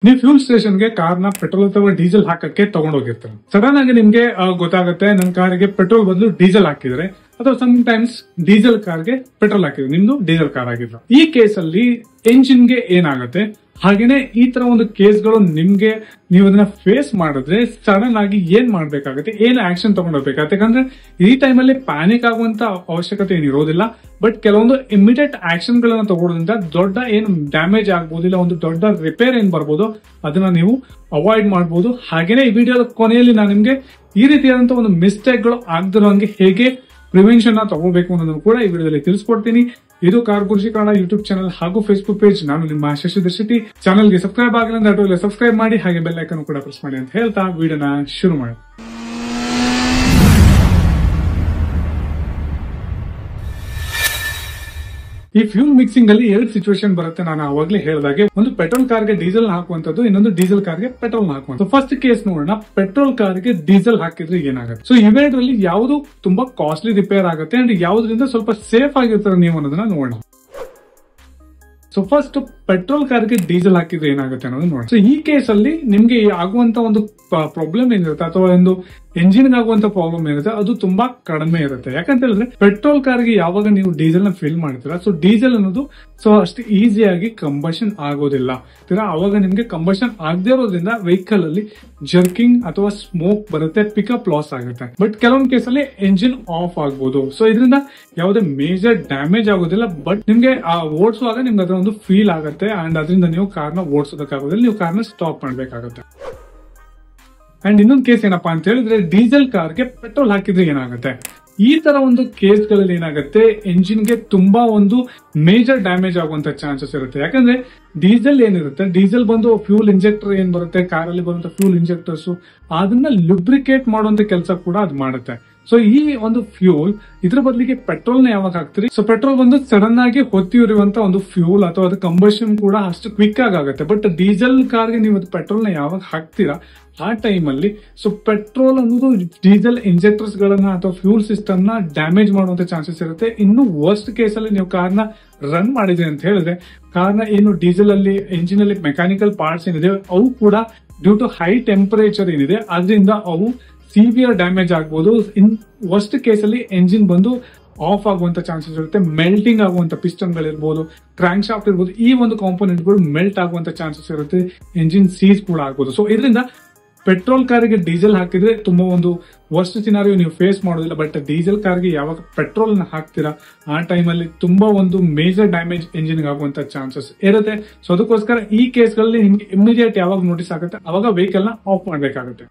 ನೀವು ಫ್ಯೂಲ್ ಸ್ಟೇಷನ್ಗೆ ಕಾರ್ನ ಪೆಟ್ರೋಲ್ ಅಥವಾ ಡೀಸೆಲ್ ಹಾಕಕ್ಕೆ ತಗೊಂಡೋಗಿರ್ತಾರೆ. ಸಡನ್ ಆಗಿ ನಿಮ್ಗೆ ಗೊತ್ತಾಗುತ್ತೆ ನನ್ನ ಕಾರಿಗೆ ಪೆಟ್ರೋಲ್ ಬದಲು ಡೀಸೆಲ್ ಹಾಕಿದ್ರೆ, ಅಥವಾ ಸಮ್ ಟೈಮ್ಸ್ ಡೀಸೆಲ್ ಕಾರ್ಗೆ ಪೆಟ್ರೋಲ್ ಹಾಕಿದ್ರೆ, ನಿಮ್ದು ಡೀಸೆಲ್ ಕಾರ್ ಆಗಿಲ್ಲ. ಈ ಕೇಸಲ್ಲಿ ಎಂಜಿನ್ಗೆ ಏನಾಗುತ್ತೆ, ಹಾಗೇನೆ ಈ ತರ ಒಂದು ಕೇಸ್ಗಳು ನಿಮ್ಗೆ ನೀವು ಅದನ್ನ ಫೇಸ್ ಮಾಡಿದ್ರೆ ಸಡನ್ ಆಗಿ ಏನ್ ಮಾಡ್ಬೇಕಾಗತ್ತೆ, ಏನ್ ಆಕ್ಷನ್ ತಗೊಂಡೋಗ್ಬೇಕಾಗತ್ತೆ. ಯಾಕಂದ್ರೆ ಈ ಟೈಮಲ್ಲಿ ಪ್ಯಾನಿಕ್ ಆಗುವಂತ ಅವಶ್ಯಕತೆ ಏನಿರೋದಿಲ್ಲ. ಬಟ್ ಕೆಲವೊಂದು ಇಮಿಡಿಯೇಟ್ ಆಕ್ಷನ್ ಗಳನ್ನ ತಗೊಳ್ಳೋದ್ರಿಂದ ದೊಡ್ಡ ಏನು ಡ್ಯಾಮೇಜ್ ಆಗ್ಬೋದು, ಇಲ್ಲ ಒಂದು ದೊಡ್ಡ ರಿಪೇರ್ ಏನ್ ಬರ್ಬೋದು ಅದನ್ನ ನೀವು ಅವಾಯ್ಡ್ ಮಾಡಬಹುದು. ಹಾಗೇನೆ ಈ ವಿಡಿಯೋದ ಕೊನೆಯಲ್ಲಿ ನಾನು ನಿಮ್ಗೆ ಈ ರೀತಿಯಾದಂತಹ ಒಂದು ಮಿಸ್ಟೇಕ್ ಗಳು ಆಗದಿರೋಂಗೆ ಹೇಗೆ ಪ್ರಿವೆನ್ಷನ್ ತಗೋಬೇಕು ಅನ್ನೋದನ್ನು ಕೂಡ ಈ ವಿಡಿಯೋದಲ್ಲಿ ತಿಳಿಸ್ಕೊಡ್ತೀನಿ. ಇದು ಕಾರ್ ಗುರುಜಿ ಕನ್ನಡ ಯೂಟ್ಯೂಬ್ ಚಾನಲ್ ಹಾಗೂ ಫೇಸ್ಬುಕ್ ಪೇಜ್. ನಾನು ನಿಮ್ಮ ಶಶಿಧರ್ ಶೆಟ್ಟಿ. ಚಾನಲ್ಗೆ ಸಬ್ಸ್ಕ್ರೈಬ್ ಆಗಿಲ್ಲ ಅಂದ್ರೆ ಸಬ್ಸ್ಕ್ರೈಬ್ ಮಾಡಿ, ಹಾಗೆ ಬೆಲ್ ಐಕನ್ ಕೂಡ ಪ್ರೆಸ್ ಮಾಡಿ ಅಂತ ಹೇಳ್ತಾ ವಿಡಿಯೋನ ಶುರು ಮಾಡಿ. ಈ ಫ್ಯೂಲ್ ಮಿಕ್ಸಿಂಗ್ ಅಲ್ಲಿ ಎರಡು ಸಿಚುವೇಶನ್ ಬರುತ್ತೆ. ನಾನು ಅವಾಗಲೇ ಹೇಳಿದಾಗೆ, ಒಂದು ಪೆಟ್ರೋಲ್ ಕಾರ್ಗೆ ಡೀಸೆಲ್ ಹಾಕುವಂತದ್ದು, ಇನ್ನೊಂದು ಡೀಸೆಲ್ ಕಾರ್ಗೆ ಪೆಟ್ರೋಲ್ ಹಾಕುವಂತ. ಫಸ್ಟ್ ಕೇಸ್ ನೋಡೋಣ, ಪೆಟ್ರೋಲ್ ಕಾರ್ಗೆ ಡೀಸೆಲ್ ಹಾಕಿದ್ರೆ ಏನಾಗುತ್ತೆ. ಸೊ ಇವೆರಡರಲ್ಲಿ ಯಾವುದು ತುಂಬಾ ಕಾಸ್ಟ್ಲಿ ರಿಪೇರ್ ಆಗುತ್ತೆ ಅಂಡ್ ಯಾವ್ದ್ರಿಂದ ಸ್ವಲ್ಪ ಸೇಫ್ ಆಗಿರ್ತಾರೆ ನೀವು ಅನ್ನೋದನ್ನ ನೋಡೋಣ. ಸೊ ಫಸ್ಟ್ ಪೆಟ್ರೋಲ್ ಕಾರ್ಗೆ ಡೀಸೆಲ್ ಹಾಕಿದ್ರೆ ಏನಾಗುತ್ತೆ ಅನ್ನೋದು ನೋಡಿ. ಸೊ ಈ ಕೇಸಲ್ಲಿ ನಿಮ್ಗೆ ಆಗುವಂತ ಒಂದು ಪ್ರಾಬ್ಲಮ್ ಏನಿರುತ್ತೆ, ಅಥವಾ ಒಂದು ಎಂಜಿನ್ ಆಗುವಂತ ಪ್ರಾಬ್ಲಮ್ ಏನಿರುತ್ತೆ, ಅದು ತುಂಬಾ ಕಡಿಮೆ ಇರುತ್ತೆ. ಯಾಕಂತ ಹೇಳಿದ್ರೆ ಪೆಟ್ರೋಲ್ ಕಾರ್ಗೆ ಯಾವಾಗ ನೀವು ಡೀಸೆಲ್ ನ ಫಿಲ್ ಮಾಡ್ತೀರಾ, ಸೊ ಡೀಸೆಲ್ ಅನ್ನೋದು ಸೊ ಅಷ್ಟು ಈಸಿಯಾಗಿ ಕಂಬಷನ್ ಆಗೋದಿಲ್ಲ. ಅವಾಗ ನಿಮ್ಗೆ ಕಂಬಷನ್ ಆಗದೆ ಇರೋದ್ರಿಂದ ವೆಹಿಕಲ್ ಅಲ್ಲಿ ಜರ್ಕಿಂಗ್ ಅಥವಾ ಸ್ಮೋಕ್ ಬರುತ್ತೆ, ಪಿಕಪ್ ಲಾಸ್ ಆಗುತ್ತೆ. ಬಟ್ ಕೆಲವೊಂದು ಕೇಸಲ್ಲಿ ಎಂಜಿನ್ ಆಫ್ ಆಗ್ಬೋದು. ಸೊ ಇದರಿಂದ ಯಾವುದೇ ಮೇಜರ್ ಡ್ಯಾಮೇಜ್ ಆಗೋದಿಲ್ಲ. ಬಟ್ ನಿಮ್ಗೆ ಓಡಿಸುವಾಗ ನಿಮ್ಗೆ ಅದರ ಒಂದು ಫೀಲ್ ಆಗುತ್ತೆ ಅಂಡ್ ಅದರಿಂದ ನೀವು ಕಾರ್ನ ಓಡಿಸೋದಕ್ಕಾಗೋದಿಲ್ಲ, ನೀವು ಕಾರ್ನ ಸ್ಟಾಪ್ ಮಾಡ್ಬೇಕಾಗುತ್ತೆ. ಅಂಡ್ ಇನ್ನೊಂದು ಕೇಸ್ ಏನಪ್ಪಾ ಅಂತ ಹೇಳಿದ್ರೆ, ಡೀಸೆಲ್ ಕಾರ್ಗೆ ಪೆಟ್ರೋಲ್ ಹಾಕಿದ್ರೆ ಏನಾಗುತ್ತೆ. ಈ ತರ ಒಂದು ಕೇಸ್ಗಳಲ್ಲಿ ಏನಾಗುತ್ತೆ, ಎಂಜಿನ್ಗೆ ತುಂಬಾ ಒಂದು ಮೇಜರ್ ಡ್ಯಾಮೇಜ್ ಆಗುವಂತ ಚಾನ್ಸಸ್ ಇರುತ್ತೆ. ಯಾಕಂದ್ರೆ ಡೀಸೆಲ್ ಏನಿರುತ್ತೆ, ಡೀಸೆಲ್ ಬಂದು ಫ್ಯೂಲ್ ಇಂಜೆಕ್ಟರ್ ಏನ್ ಬರುತ್ತೆ, ಕಾರಲ್ಲಿ ಬರುವಂತ ಫ್ಯೂಲ್ ಇಂಜೆಕ್ಟರ್ಸ್, ಅದನ್ನ ಲುಬ್ರಿಕೇಟ್ ಮಾಡುವಂತ ಕೆಲಸ ಕೂಡ ಅದು ಮಾಡುತ್ತೆ. ಸೊ ಈ ಒಂದು ಫ್ಯೂಲ್ ಇದ್ರ ಬದಲಿಗೆ ಪೆಟ್ರೋಲ್ ನ ಯಾವಾಗ ಹಾಕ್ತೀರಿ, ಸೊ ಪೆಟ್ರೋಲ್ ಬಂದು ಸಡನ್ ಆಗಿ ಹೊತ್ತಿ ಉರಿಯುವಂತ ಒಂದು ಫ್ಯೂಲ್, ಅಥವಾ ಅದು ಕಂಬಷನ್ ಕೂಡ ಅಷ್ಟು ಕ್ವಿಕ್ ಆಗುತ್ತೆ. ಬಟ್ ಡೀಸೆಲ್ ಕಾರ್ಗೆ ನೀವು ಪೆಟ್ರೋಲ್ ನ ಯಾವಾಗ ಹಾಕ್ತೀರಾ ಆ ಟೈಮ್ ಅಲ್ಲಿ ಸೊ ಪೆಟ್ರೋಲ್ ಅನ್ನೋದು ಡೀಸೆಲ್ ಇಂಜೆಕ್ಟರ್ಸ್ ಗಳನ್ನ ಅಥವಾ ಫ್ಯೂಲ್ ಸಿಸ್ಟಮ್ ನ ಡ್ಯಾಮೇಜ್ ಮಾಡುವಂತ ಚಾನ್ಸಸ್ ಇರುತ್ತೆ. ಇನ್ನು ವರ್ಸ್ಟ್ ಕೇಸ್ ಅಲ್ಲಿ ನೀವು ಕಾರ್ನ ರನ್ ಮಾಡಿದ್ರಿ ಅಂತ ಹೇಳಿದ್ರೆ, ಕಾರ್ನ ಏನು ಡೀಸೆಲ್ ಅಲ್ಲಿ ಎಂಜಿನ್ ಅಲ್ಲಿ ಮೆಕ್ಯಾನಿಕಲ್ ಪಾರ್ಟ್ಸ್ ಏನಿದೆ ಅವು ಕೂಡ ಡ್ಯೂ ಟು ಹೈ ಟೆಂಪರೇಚರ್ ಏನಿದೆ ಅದರಿಂದ ಅವು ಸಿವಿಯರ್ ಡ್ಯಾಮೇಜ್ ಆಗ್ಬೋದು. ಇನ್ ವರ್ಸ್ಟ್ ಕೇಸ್ ಅಲ್ಲಿ ಎಂಜಿನ್ ಬಂದು ಆಫ್ ಆಗುವಂತ ಚಾನ್ಸಸ್ ಇರುತ್ತೆ, ಮೆಲ್ಟಿಂಗ್ ಆಗುವಂತ ಪಿಸ್ಟನ್ ಗಳಿರ್ಬೋದು, ಕ್ರಾಂಕ್ ಶಾಫ್ಟ್ ಇರ್ಬೋದು, ಈ ಒಂದು ಕಾಂಪೋನೆಂಟ್ ಗಳು ಮೆಲ್ಟ್ ಆಗುವಂತ ಚಾನ್ಸಸ್ ಇರುತ್ತೆ, ಎಂಜಿನ್ ಸೀಸ್ ಕೂಡ ಆಗ್ಬೋದು. ಸೊ ಇದರಿಂದ ಪೆಟ್ರೋಲ್ ಕಾರಿಗೆ ಡೀಸೆಲ್ ಹಾಕಿದ್ರೆ ತುಂಬಾ ಒಂದು ವರ್ಸ್ಟ್ ಸಿನಾರಿಯೋ ನೀವು ಫೇಸ್ ಮಾಡೋದಿಲ್ಲ. ಬಟ್ ಡೀಸೆಲ್ ಕಾರ್ಗೆ ಯಾವಾಗ ಪೆಟ್ರೋಲ್ ನ ಹಾಕ್ತೀರಾ ಆ ಟೈಮಲ್ಲಿ ತುಂಬಾ ಒಂದು ಮೇಜರ್ ಡ್ಯಾಮೇಜ್ ಎಂಜಿನ್ ಆಗುವಂತ ಚಾನ್ಸಸ್ ಇರುತ್ತೆ. ಸೊ ಅದಕ್ಕೋಸ್ಕರ ಈ ಕೇಸ್ಗಳಲ್ಲಿ ನಿಮ್ಗೆ ಇಮಿಡಿಯೇಟ್ ಯಾವಾಗ ನೋಟಿಸ್ ಆಗುತ್ತೆ ಅವಾಗ ವೆಹಿಕಲ್ ನ ಆಫ್ ಮಾಡ್ಬೇಕಾಗುತ್ತೆ.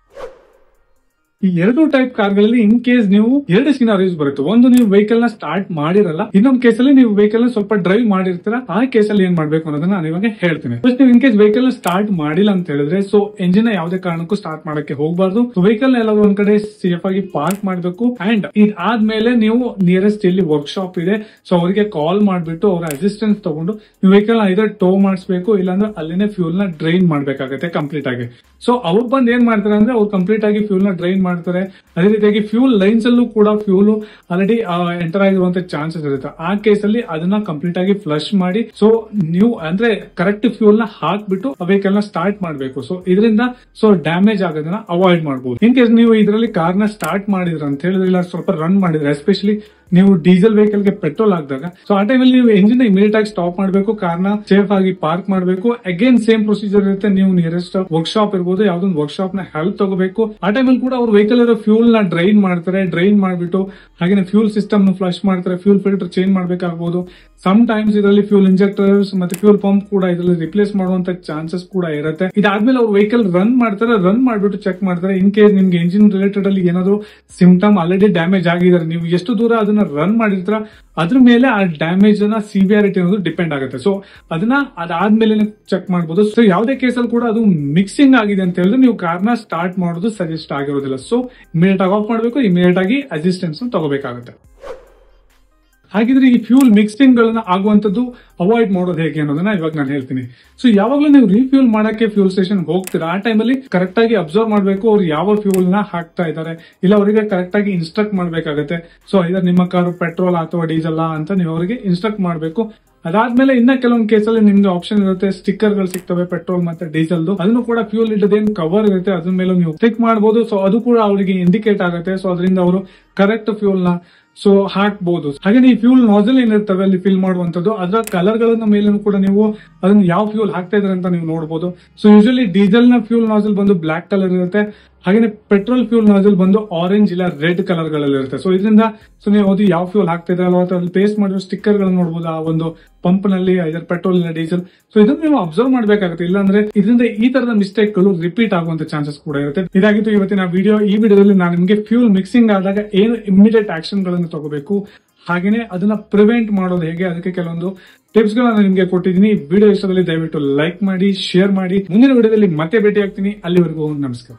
ಈ ಎರಡು ಟೈಪ್ ಕಾರ್ಗಳಲ್ಲಿ ಇನ್ ಕೇಸ್ ನೀವು ಎರಡು ಸಿನಾರಿಯೋಸ್ ಬರುತ್ತೆ. ಒಂದು ನೀವು ವೆಹಿಕಲ್ ನ ಸ್ಟಾರ್ಟ್ ಮಾಡಿರಲ್ಲ, ಇನ್ನೊಂದು ಕೇಸಲ್ಲಿ ನೀವು ವೆಹಿಕಲ್ ನ ಸ್ವಲ್ಪ ಡ್ರೈವ್ ಮಾಡಿರ್ತೀರಾ. ಆ ಕೇಸಲ್ಲಿ ಏನ್ ಮಾಡ್ಬೇಕು ಅನ್ನೋದನ್ನ ನಾನು ಇವಾಗ ಹೇಳ್ತೀನಿ. ಫಸ್ಟ್ ನೀವು ಇನ್ ಕೇಸ್ ವೆಹಿಕಲ್ ನ ಸ್ಟಾರ್ಟ್ ಮಾಡಿಲ್ಲ ಅಂತ ಹೇಳಿದ್ರೆ, ಸೊ ಎಂಜಿನ್ ಯಾವುದೇ ಕಾರಣಕ್ಕೂ ಸ್ಟಾರ್ಟ್ ಮಾಡಕ್ಕೆ ಹೋಗಬಾರ್ದು. ವೆಹಿಕಲ್ ಎಲ್ಲ ಒಂದ್ ಕಡೆ ಸೇಫ್ ಆಗಿ ಪಾರ್ಕ್ ಮಾಡಬೇಕು. ಅಂಡ್ ಇದಾದ್ಮೇಲೆ ನೀವು ನಿಯರೆಸ್ಟ್ ಎಲ್ಲಿ ವರ್ಕ್ ಶಾಪ್ ಇದೆ ಸೊ ಅವರಿಗೆ ಕಾಲ್ ಮಾಡ್ಬಿಟ್ಟು ಅವರ ಅಸಿಸ್ಟೆನ್ಸ್ ತಗೊಂಡು ನೀವು ವೆಹಿಕಲ್ ನ ಇದರ ಟೋ ಮಾಡಿಸ್ಬೇಕು, ಇಲ್ಲಾಂದ್ರೆ ಅಲ್ಲಿನೇ ಫ್ಯೂಲ್ ನ ಡ್ರೈನ್ ಮಾಡ್ಬೇಕಾಗತ್ತೆ ಕಂಪ್ಲೀಟ್ ಆಗಿ. ಸೊ ಅವ್ರು ಬಂದ್ ಏನ್ ಮಾಡ್ತಾರೆ ಅಂದ್ರೆ, ಅವ್ರು ಕಂಪ್ಲೀಟ್ ಆಗಿ ಫ್ಯೂಲ್ ನ ಡ್ರೈನ್ ಮಾಡ್ತಾರೆ. ಅದೇ ರೀತಿಯಾಗಿ ಫ್ಯೂಲ್ ಲೈನ್ಸ್ ಅಲ್ಲೂ ಕೂಡ ಫ್ಯೂಲ್ ಆಲ್ರೆಡಿ ಎಂಟರ್ ಆಗಿರುವಂತ ಚಾನ್ಸಸ್ ಇರುತ್ತೆ. ಆ ಕೇಸಲ್ಲಿ ಅದನ್ನ ಕಂಪ್ಲೀಟ್ ಆಗಿ ಫ್ಲಶ್ ಮಾಡಿ ಸೊ ನೀವು ಅಂದ್ರೆ ಕರೆಕ್ಟ್ ಫ್ಯೂಲ್ ನ ಹಾಕ್ಬಿಟ್ಟು ವೆಹಿಕಲ್ ನ ಸ್ಟಾರ್ಟ್ ಮಾಡಬೇಕು. ಸೊ ಇದರಿಂದ ಸೊ ಡ್ಯಾಮೇಜ್ ಆಗೋದನ್ನ ಅವಾಯ್ಡ್ ಮಾಡಬಹುದು. ಇನ್ ಕೇಸ್ ನೀವು ಇದರಲ್ಲಿ ಕಾರ್ ನ ಸ್ಟಾರ್ಟ್ ಮಾಡಿದ್ರೆ ಅಂತ ಹೇಳಿದ್ರೆ, ಇಲ್ಲ ಸ್ವಲ್ಪ ರನ್ ಮಾಡಿದ್ರೆ, ಎಸ್ಪೆಷಲಿ ನೀವು ಡೀಸೆಲ್ ವೆಹಿಕಲ್ ಗೆ ಪೆಟ್ರೋಲ್ ಹಾಕಿದಾಗ ಸೊ ಆ ಟೈಮಲ್ಲಿ ನೀವು ಎಂಜಿನ್ ಇಮಿಡಿಯೇಟ್ ಆಗಿ ಸ್ಟಾಪ್ ಮಾಡಬೇಕು, ಕಾರ್ನ ಸೇಫ್ ಆಗಿ ಪಾರ್ಕ್ ಮಾಡಬೇಕು. ಅಗೇನ್ ಸೇಮ್ ಪ್ರೊಸೀಜರ್ ಇರುತ್ತೆ, ನೀವು ನಿಯರೆಸ್ಟ್ ವರ್ಕ್ ಶಾಪ್ ಇರ್ಬೋದು, ಯಾವ್ದೊಂದು ವರ್ಕ್ ಶಾಪ್ ನ ಹೆಲ್ಪ್ ತಗೋಬೇಕು. ಆ ಟೈಮಲ್ಲಿ ಕೂಡ ಅವ್ರು ವೆಹಿಕಲ್ ಇರೋ ಫ್ಯೂಲ್ ನ ಡ್ರೈನ್ ಮಾಡ್ತಾರೆ, ಡ್ರೈನ್ ಮಾಡ್ಬಿಟ್ಟು ಹಾಗೆ ಫ್ಯೂಲ್ ಸಿಸ್ಟಮ್ ನ ಫ್ಲಶ್ ಮಾಡ್ತಾರೆ, ಫ್ಯೂಲ್ ಫಿಲ್ಟರ್ ಚೇಂಜ್ ಮಾಡ್ಬೇಕಾಗಬಹುದು. ಸಮ್ ಟೈಮ್ಸ್ ಇದರಲ್ಲಿ ಫ್ಯೂಲ್ ಇಂಜೆಕ್ಟರ್ಸ್ ಮತ್ತೆ ಫ್ಯೂಲ್ ಪಂಪ್ ಕೂಡ ಇದರಲ್ಲಿ ರಿಪ್ಲೇಸ್ ಮಾಡುವಂತ ಚಾನ್ಸಸ್ ಕೂಡ ಇರುತ್ತೆ. ಇದಾದ್ಮೇಲೆ ಅವ್ರು ವೆಹಿಕಲ್ ರನ್ ಮಾಡ್ತಾರೆ, ರನ್ ಮಾಡ್ಬಿಟ್ಟು ಚೆಕ್ ಮಾಡ್ತಾರೆ. ಇನ್ ಕೇಸ್ ನಿಮ್ಗೆ ಎಂಜಿನ್ ರಿಲೇಟೆಡ್ ಅಲ್ಲಿ ಏನಾದ್ರು ಸಿಂಪ್ಟಮ್ ಆಲ್ರೆಡಿ ಡ್ಯಾಮೇಜ್ ಆಗಿದ್ದಾರೆ, ನೀವು ಎಷ್ಟು ದೂರ ಅದನ್ನ ರನ್ ಮಾಡಿರ್ತೀರ ಅದ್ರ ಮೇಲೆ ಆ ಡ್ಯಾಮೇಜ್ ನ ಸಿವಿಯಾರಿಟಿ ಅನ್ನೋದು ಡಿಪೆಂಡ್ ಆಗುತ್ತೆ. ಸೊ ಅದನ್ನ ಅದಾದ್ಮೇಲೆ ಚೆಕ್ ಮಾಡಬಹುದು. ಸೊ ಯಾವುದೇ ಕೇಸಲ್ಲಿ ಕೂಡ ಅದು ಮಿಕ್ಸಿಂಗ್ ಆಗಿದೆ ಅಂತ ಹೇಳಿದ್ರೆ ನೀವು ಕಾರ್ನ ಸ್ಟಾರ್ಟ್ ಮಾಡೋದು ಸಜೆಸ್ಟ್ ಆಗಿರೋದಿಲ್ಲ. ಸೊ ಇಮಿಡಿಯೇಟ್ ಆಗಿ ಆಫ್ ಮಾಡಬೇಕು, ಇಮಿಡಿಯೇಟ್ ಆಗಿ ಅಸಿಸ್ಟೆನ್ಸ್ ತಗೋಬೇಕಾಗುತ್ತೆ. ಹಾಗಿದ್ರೆ ಈ ಫ್ಯೂಲ್ ಮಿಕ್ಸಿಂಗ್ ಗಳನ್ನ ಆಗುವಂತದ್ದು ಅವಾಯ್ಡ್ ಮಾಡೋದು ಹೇಗೆ ಅನ್ನೋದನ್ನ ಇವಾಗ ನಾನು ಹೇಳ್ತೀನಿ. ಸೊ ಯಾವಾಗಲೂ ನೀವು ರೀಫ್ಯೂಲ್ ಮಾಡಕ್ಕೆ ಫ್ಯೂಲ್ ಸ್ಟೇಷನ್ ಹೋಗ್ತೀರಾ ಆ ಟೈಮಲ್ಲಿ ಕರೆಕ್ಟ್ ಆಗಿ ಅಬ್ಸರ್ವ್ ಮಾಡಬೇಕು, ಅವ್ರು ಯಾವ ಫ್ಯೂಲ್ ನ ಹಾಕ್ತಾ ಇದ್ದಾರೆ, ಇಲ್ಲ ಅವರಿಗೆ ಕರೆಕ್ಟ್ ಆಗಿ ಇನ್ಸ್ಟ್ರಕ್ಟ್ ಮಾಡ್ಬೇಕಾಗತ್ತೆ. ಸೊ ಇದರ ನಿಮ್ಮ ಕಾರು ಪೆಟ್ರೋಲ್ ಅಥವಾ ಡೀಸೆಲ್ ಅಂತ ನೀವು ಅವರಿಗೆ ಇನ್ಸ್ಟ್ರಕ್ಟ್ ಮಾಡಬೇಕು. ಅದಾದ್ಮೇಲೆ ಇನ್ನ ಕೆಲವೊಂದು ಕೇಸಲ್ಲಿ ನಿಮ್ಗೆ ಆಪ್ಷನ್ ಇರುತ್ತೆ, ಸ್ಟಿಕ್ಕರ್ ಗಳು ಸಿಗ್ತವೆ ಪೆಟ್ರೋಲ್ ಮತ್ತೆ ಡೀಸೆಲ್, ಅದನ್ನು ಕೂಡ ಫ್ಯೂಲ್ ಇಡದೇನು ಕವರ್ ಇರುತ್ತೆ ಅದ್ರ ಮೇಲೆ ನೀವು ಕ್ಲಿಕ್ ಮಾಡಬಹುದು. ಸೊ ಅದು ಕೂಡ ಅವರಿಗೆ ಇಂಡಿಕೇಟ್ ಆಗುತ್ತೆ. ಸೊ ಅದರಿಂದ ಅವರು ಕರೆಕ್ಟ್ ಫ್ಯೂಲ್ ನ ಸೊ ಹಾಕ್ಬಹುದು. ಹಾಗೆ ಈ ಫ್ಯೂಲ್ ನಾಸಲ್ ಏನಿರ್ತವೆ ಅಲ್ಲಿ ಫಿಲ್ ಮಾಡುವಂತದ್ದು, ಅದರ ಕಲರ್ ಗಳನ್ನ ಮೇಲೂ ಕೂಡ ನೀವು ಅದನ್ನ ಯಾವ ಫ್ಯೂಲ್ ಹಾಕ್ತಾ ಇದ್ರೆ ಅಂತ ನೀವು ನೋಡಬಹುದು. ಸೊ ಯೂಶಲಿ ಡೀಸೆಲ್ ನ ಫ್ಯೂಲ್ ನಾಸಲ್ ಬಂದು ಬ್ಲಾಕ್ ಕಲರ್ ಇರುತ್ತೆ, ಹಾಗೆ ಪೆಟ್ರೋಲ್ ಫ್ಯೂಲ್ ನಾಸಲ್ ಬಂದು ಆರೆಂಜ್ ಇಲ್ಲ ರೆಡ್ ಕಲರ್ ಗಳಲ್ಲಿ ಇರುತ್ತೆ. ಸೊ ಇದರಿಂದ ಸೊ ನೀವು ಅದು ಯಾವ ಫ್ಯೂಲ್ ಹಾಕ್ತಾ ಇದ್ರೆ ಅಲ್ವಾ ಅಲ್ಲಿ ಪೇಸ್ಟ್ ಮಾಡಿರೋ ಸ್ಟಿಕ್ಕರ್ ಗಳನ್ನ ನೋಡಬಹುದು ಆ ಒಂದು ಪಂಪ್ ನಲ್ಲಿ, ಐದರ್ ಪೆಟ್ರೋಲ್ ಇಲ್ಲ ಡೀಸೆಲ್. ಸೊ ಇದನ್ನ ನೀವು ಅಬ್ಸರ್ವ್ ಮಾಡ್ಬೇಕಾಗುತ್ತೆ, ಇಲ್ಲಾಂದ್ರೆ ಇದರಿಂದ ಈ ತರದ ಮಿಸ್ಟೇಕ್ ಗಳು ರಿಪೀಟ್ ಆಗುವಂತ ಚಾನ್ಸಸ್ ಕೂಡ ಇರುತ್ತೆ. ಇದಾಗಿತ್ತು ಇವತ್ತಿನ ವಿಡಿಯೋ. ಈ ವಿಡಿಯೋದಲ್ಲಿ ನಾನು ನಿಮಗೆ ಫ್ಯೂಲ್ ಮಿಕ್ಸಿಂಗ್ ಆದಾಗ ಏನು ಇಮಿಡಿಯೇಟ್ ಆಕ್ಷನ್ ಗಳನ್ನು ತಗೋಬೇಕು, ಹಾಗೇನೆ ಅದನ್ನ ಪ್ರಿವೆಂಟ್ ಮಾಡೋದು ಹೇಗೆ, ಅದಕ್ಕೆ ಕೆಲವೊಂದು ಟಿಪ್ಸ್ ಗಳನ್ನ ನಿಮ್ಗೆ ಕೊಟ್ಟಿದ್ದೀನಿ. ವಿಡಿಯೋ ಇಷ್ಟದಲ್ಲಿ ದಯವಿಟ್ಟು ಲೈಕ್ ಮಾಡಿ, ಶೇರ್ ಮಾಡಿ. ಮುಂದಿನ ವಿಡಿಯೋದಲ್ಲಿ ಮತ್ತೆ ಭೇಟಿ ಆಗ್ತೀನಿ. ಅಲ್ಲಿವರೆಗೂ ನಮಸ್ಕಾರ.